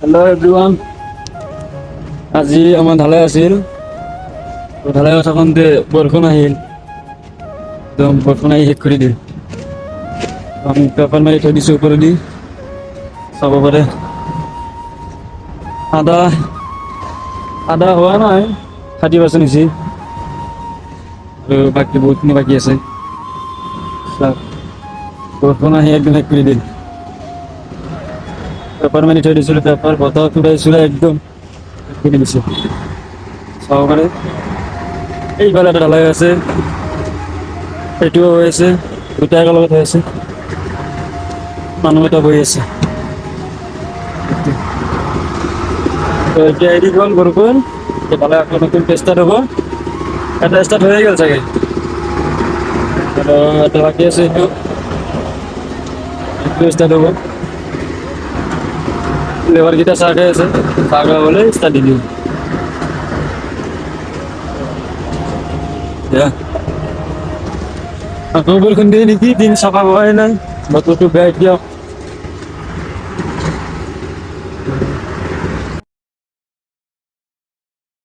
Hello' everyone. আজি আমাৰ ঢালাই আছিল, ঢালাই থাকোঁতে বৰষুণ আহিল, একদম বৰষুণ আহি শেষ কৰি দিল। আমি পেপাৰ মাৰি থৈ দিছোঁ ওপৰেদি, চাব পাৰে। আধা আধা হোৱা নাই, 30% হৈছে আৰু বাকী বহুতখিনি বাকী আছে। বৰষুণ আহি একদম শেষ কৰি দিল। পেপাৰ মাৰি থৈ দিছিলোঁ, পেপাৰ বতাহত উৰাইছিলে, একদম শেষ কৰি দিছে। চাব পাৰে, এইফালে এটা ঢালাই আছে, সেইটোও হৈ আছে, দুটা একেলগত হৈ আছে। মানুহ এটা বহি আছে। এতিয়া এৰি গ'ল বৰষুণ, এইফালে আকৌ নতুনকৈ ষ্টাৰ্ট হ'ব। এটা ষ্টাৰ্ট হৈয়ে গ'ল চাগে, আৰু এটা বাকী আছে, এইটো ষ্টাৰ্ট হ'ব। লেবাৰকেইটা চাহ খাই আছে, চাহ খাই হ'লে ষ্টাৰ্ট দি দিম। আকৌ বৰষুণ দিয়ে নেকি, দিন চাফা হোৱাই নাই, বতৰটো বেয়া এতিয়া।